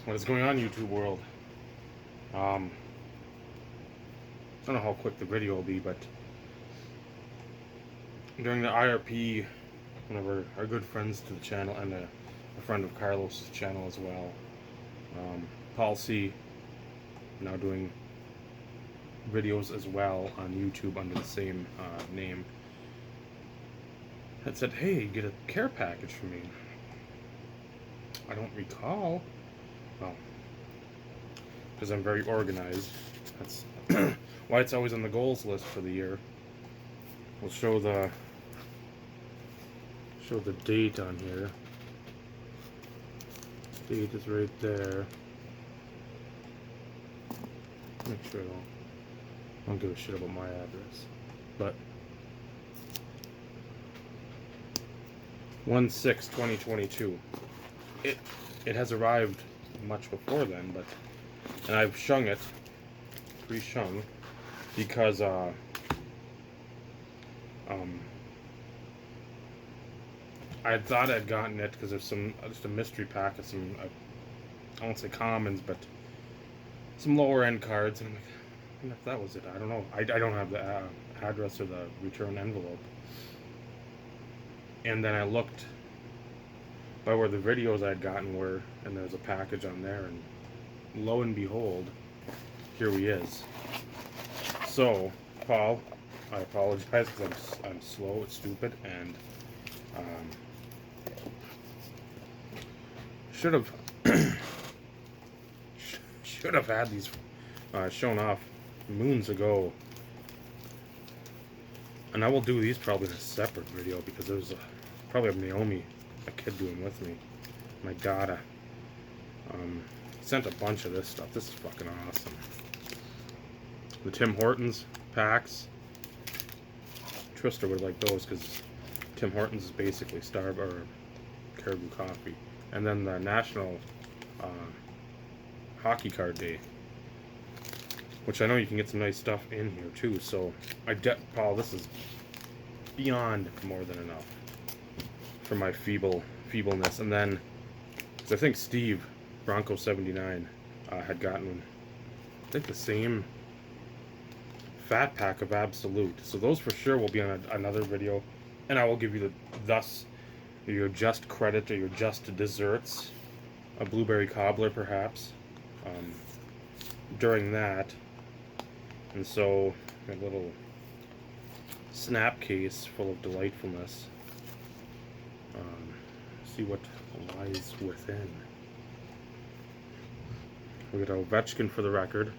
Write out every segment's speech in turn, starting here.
What is going on, YouTube world? I don't know how quick the video will be, but during the IRP, one of our good friends to the channel, and a friend of Carlos's channel as well, Paul C, now doing videos as well on YouTube under the same name, had said, "Hey, get a care package for me." I don't recall. Well, because I'm very organized. That's why it's always on the goals list for the year. We'll show the date on here. Date is right there. Make sure I don't give a shit about my address. But 1/6/2022. It has arrived much before then, but and I've shung it, pre-shung, because I thought I'd gotten it because there's just a mystery pack of some, I won't say commons, but some lower end cards, and I'm like, I wonder if that was it. I don't know. I don't have the address or the return envelope. And then I looked by where the videos I'd gotten were, and there's a package on there, and lo and behold, here he is. So, Paul, I apologize because I'm slow, it's stupid, and should have had these shown off moons ago. And I will do these probably in a separate video because there's probably have Naomi, a kid, doing with me. My daughter. Sent a bunch of this stuff. This is fucking awesome. The Tim Hortons packs. Trista would like those because Tim Hortons is basically Starbucks or Caribou Coffee. And then the National Hockey Card Day, which I know you can get some nice stuff in here too. So Paul, this is beyond more than enough for my feebleness. And then, cause I think Steve Bronco 79 had gotten, I think, the same fat pack of Absolute. So those for sure will be on another video, and I will give you your just credit or your just desserts, a blueberry cobbler perhaps, during that. And so a little snap case full of delightfulness. See what lies within. We got Ovechkin for the record.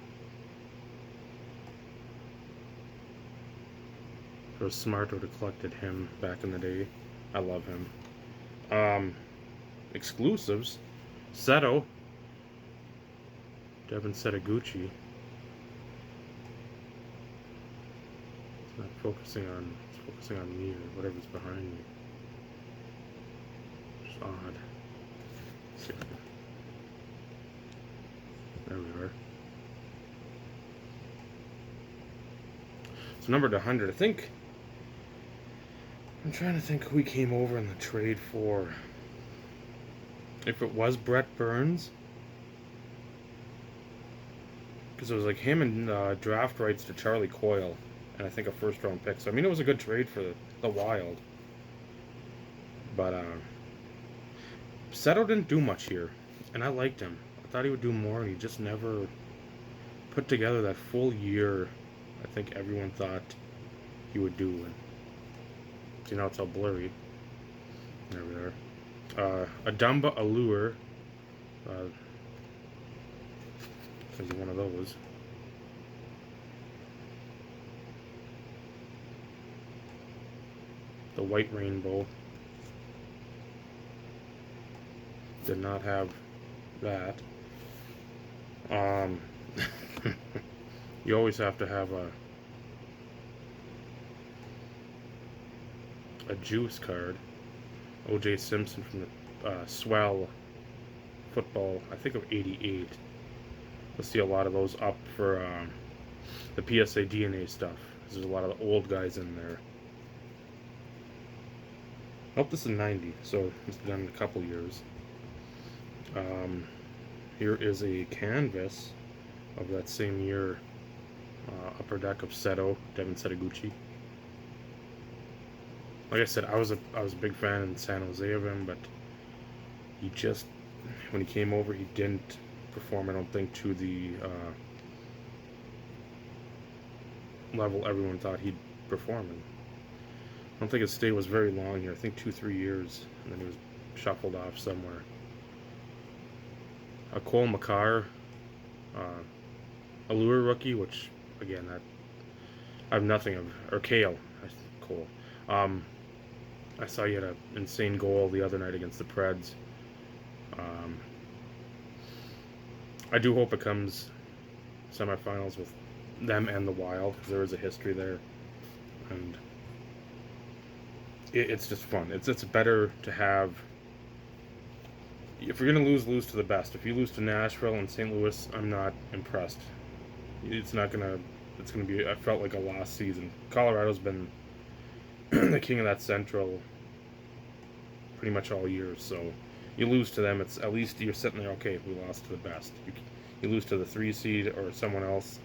It was smart to have collected him back in the day. I love him. Exclusives. Seto. Devin Setaguchi. It's not focusing on. It's focusing on me or whatever's behind me. It's odd. Let's see if I can. There we are. It's numbered to 100. I think. I'm trying to think who he came over in the trade for. If it was Brett Burns. Because it was like him and draft rights to Charlie Coyle. And I think a first round pick. So, I mean, it was a good trade for the Wild. But, Seto didn't do much here. And I liked him. I thought he would do more, and he just never put together that full year I think everyone thought he would do. And see, now it's all blurry. There we are. Adamba Allure. There's one of those. The White Rainbow. Did not have that. You always have to have a juice card. O.J. Simpson from the Swell football, I think of '88. You'll see a lot of those up for the PSA DNA stuff. There's a lot of the old guys in there. Nope, this is '90, so it's done in a couple years. here is a canvas of that same year, Upper Deck of Seto, Devin Setoguchi. Like I said, I was a big fan in San Jose of him, but he just, when he came over, he didn't perform, I don't think, to the level everyone thought he'd perform in. I don't think his stay was very long here. I think 2-3 years, and then he was shuffled off somewhere. A Cole Makar, Allure rookie, which again, I have nothing of, or Kale, Cole. I saw he had an insane goal the other night against the Preds. I do hope it comes semifinals with them and the Wild, because there is a history there, and it's just fun. It's better to have. If you're gonna lose to the best. If you lose to Nashville and St. Louis, I'm not impressed. It's gonna be. I felt like a lost season. Colorado's been the king of that Central pretty much all year. So you lose to them, it's at least you're sitting there. Okay, we lost to the best. You lose to the 3 seed or someone else.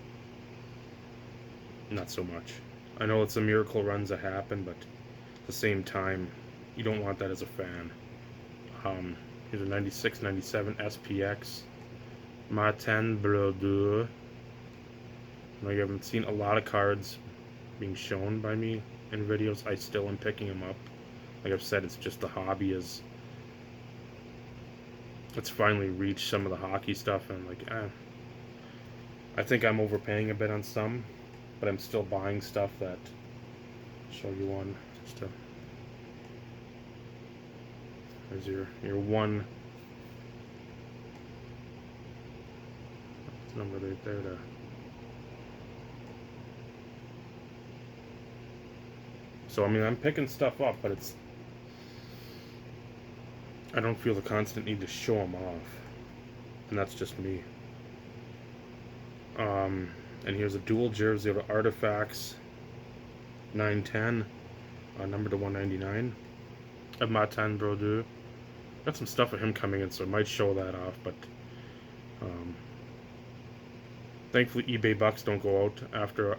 Not so much. I know it's a miracle runs that happen, but at the same time, you don't want that as a fan. Here's a 96, 97 SPX. Martin Brodeur. I know you haven't seen a lot of cards being shown by me in videos. I still am picking them up. Like I've said, it's just the hobby is. It's finally reached some of the hockey stuff, and like, I think I'm overpaying a bit on some, but I'm still buying stuff that. I'll show you one. Just to, there's your one. Number right there to. So I mean, I'm picking stuff up, but it's. I don't feel the constant need to show them off, and that's just me. And here's a dual jersey of Artifacts 910, number to 199 of Martin Brodeur. Got some stuff of him coming in, so I might show that off, but thankfully eBay bucks don't go out after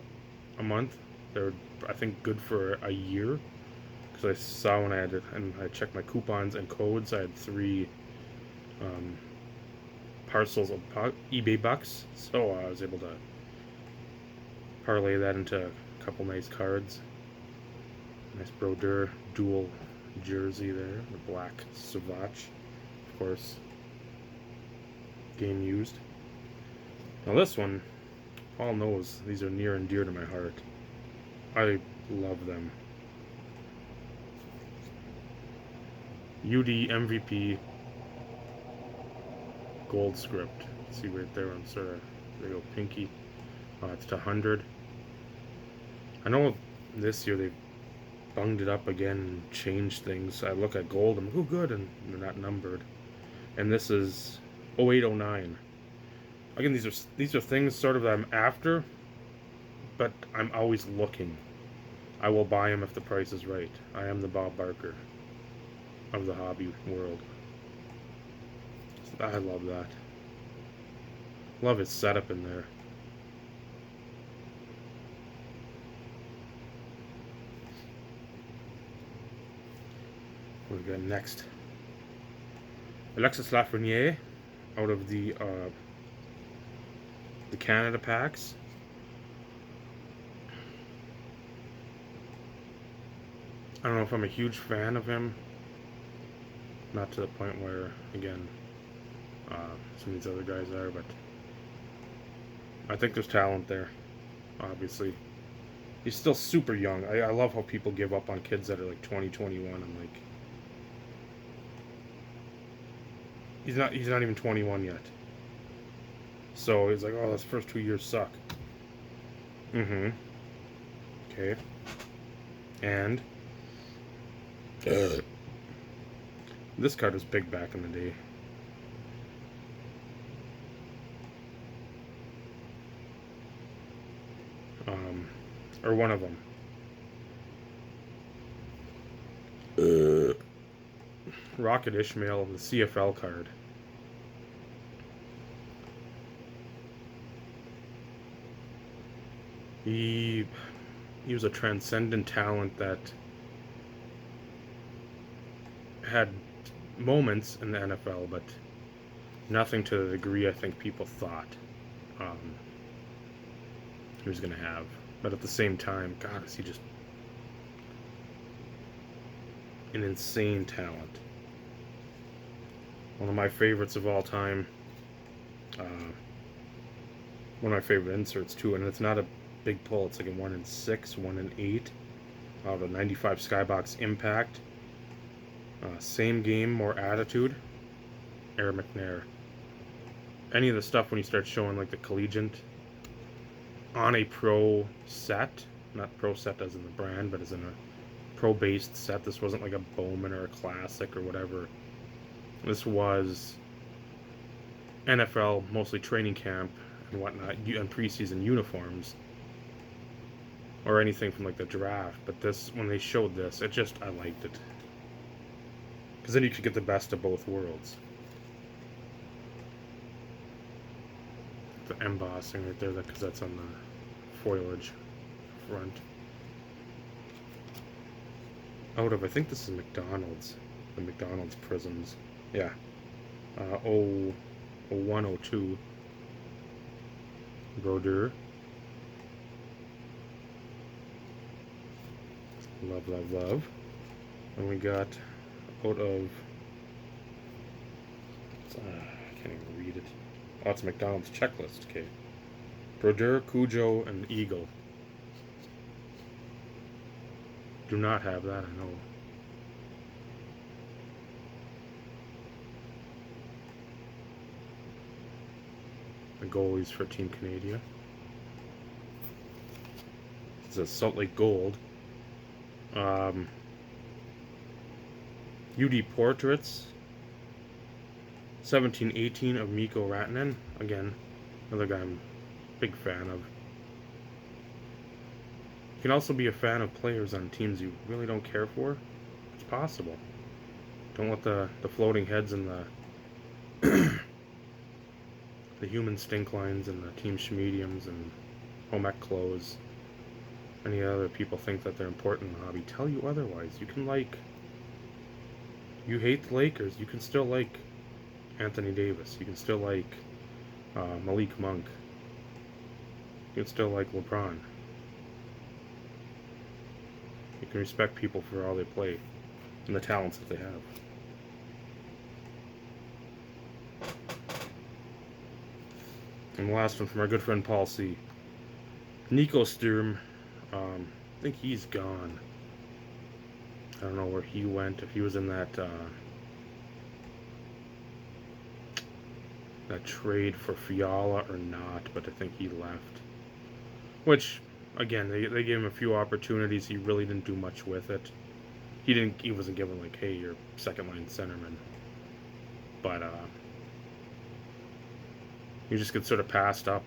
a month. They're, I think, good for a year. Because I saw when I had it, and I checked my coupons and codes, I had 3 parcels of eBay bucks, so I was able to parlay that into a couple nice cards. Nice Brodeur dual jersey there, the black Savage, of course, game used. Now this one, Paul knows these are near and dear to my heart. I love them. UD MVP gold script. See right there on sort of, there you go, pinky. It's to 100. I know this year they bunged it up again and changed things. I look at gold, I'm like, oh good, and they're not numbered. And this is 0809. Again, these are things sort of that I'm after, but I'm always looking. I will buy them if the price is right. I am the Bob Barker of the hobby world. I love that. Love his setup in there. What we got next? Alexis Lafreniere out of the Canada packs. I don't know if I'm a huge fan of him. Not to the point where, again, some of these other guys are, but I think there's talent there, obviously. He's still super young. I love how people give up on kids that are like 20, 21. I'm like, he's not even 21 yet. So he's like, oh, those first 2 years suck. Okay. And this card was big back in the day. Or one of them. Rocket Ishmael, the CFL card. He was a transcendent talent that had moments in the NFL, but nothing to the degree I think people thought um, he was going to have. But at the same time, God, is he just an insane talent. One of my favorites of all time. Uh, one of my favorite inserts too, and it's not a big pull. It's like a 1 in 6, 1 in 8. The 95 Skybox Impact. Same game, more attitude. Air McNair. Any of the stuff when you start showing like the collegiate on a pro set, not pro set as in the brand, but as in a pro-based set. This wasn't like a Bowman or a Classic or whatever. This was NFL, mostly training camp and whatnot, and preseason uniforms, or anything from like the draft. But this, when they showed this, I liked it, because then you could get the best of both worlds. The embossing right there, because that's on the foliage front. I think this is McDonald's, the McDonald's prisms. Yeah. 0102. Brodeur. Love, love, love. And we got out of... I can't even read it. Oh, it's McDonald's checklist. Okay. Brodeur, Cujo, and Eagle. Do not have that, I know. The goalies for Team Canada. It's a Salt Lake Gold. UD Portraits. 1718 of Mikko Rantanen. Again, another guy I'm a big fan of. You can also be a fan of players on teams you really don't care for. It's possible. Don't let the floating heads and the the human stink lines and the team schmediums and home ec clothes, any other people think that they're important in the hobby, tell you otherwise. You hate the Lakers, you can still like Anthony Davis. You can still like Malik Monk. You can still like LeBron. You can respect people for how they play and the talents that they have. And the last one from our good friend Paul C. Nico Sturm. I think he's gone. I don't know where he went. If he was in that trade for Fiala or not, but I think he left. Which, again, they gave him a few opportunities. He really didn't do much with it. He wasn't given like, hey, you're second line centerman. But he just gets sort of passed up.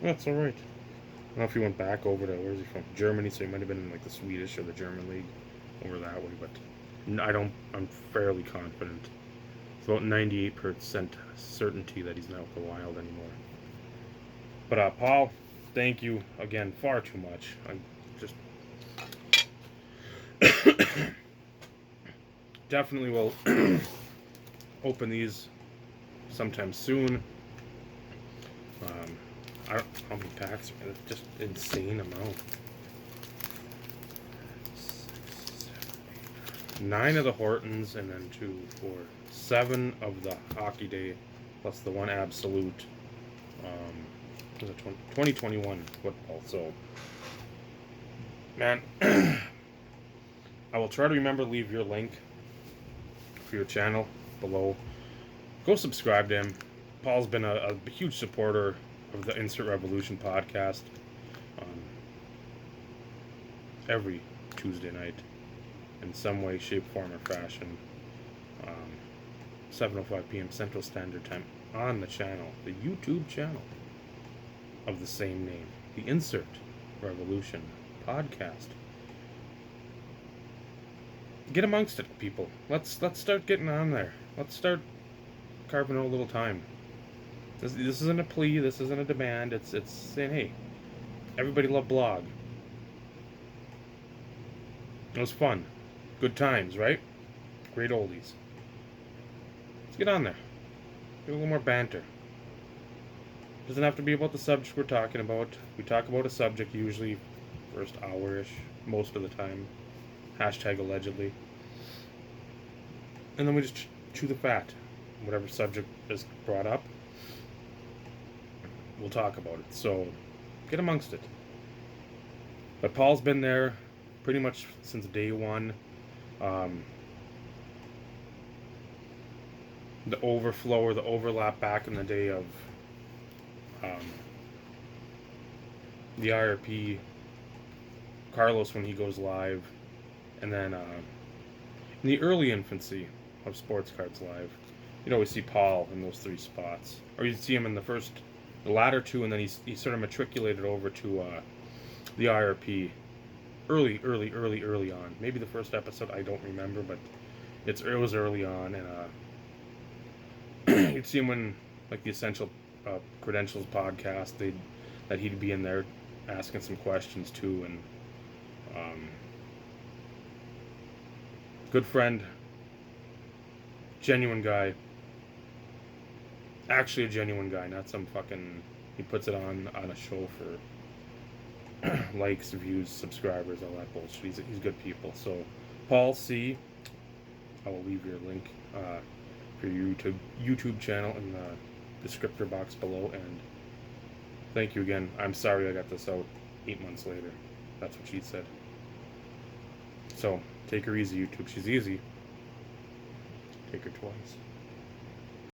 That's alright. I don't know if he went back over to, where's he from? Germany, so he might have been in like the Swedish or the German league over that way, but I'm fairly confident. It's about 98% certainty that he's not with the Wild anymore. But Paul, thank you again far too much. I just definitely will open these sometime soon. I don't know how many packs are it's just insane amount. 6, 7, 8, 9 of the Hortons, and then 2, 4, 7 of the Hockey Day, plus the one Absolute. Was it 2021 football? So, man, I will try to remember to leave your link for your channel below. Go subscribe to him. Paul's been a huge supporter of the Insert Revolution podcast every Tuesday night in some way, shape, form, or fashion. 7:05 p.m. Central Standard Time on the channel, the YouTube channel of the same name, the Insert Revolution podcast. Get amongst it, people. Let's start getting on there. Let's start carving out a little time. This isn't a plea. This isn't a demand. It's saying, hey, everybody loved blog. It was fun, good times, right? Great oldies. Let's get on there. Get a little more banter. Doesn't have to be about the subject we're talking about. We talk about a subject usually first hour-ish, most of the time. Hashtag allegedly. And then we just chew the fat. Whatever subject is brought up, we'll talk about it. So get amongst it. But Paul's been there pretty much since day one. Um, the overflow or the overlap back in the day of um, the IRP, Carlos when he goes live, and then in the early infancy of Sports Cards Live, you'd always see Paul in those three spots, or you'd see him in the latter two, and then he sort of matriculated over to the IRP early on. Maybe the first episode, I don't remember, but it was early on, and you'd see him when like the Essential Credentials podcast, that he'd be in there asking some questions too, and good friend, genuine guy. Actually, a genuine guy, not some fucking. He puts it on a show for likes, views, subscribers, all that bullshit. He's good people. So, Paul C. I will leave your link for your YouTube channel in the descriptor box below. And thank you again. I'm sorry I got this out 8 months later. That's what she said. So take her easy, YouTube. She's easy. Take her twice.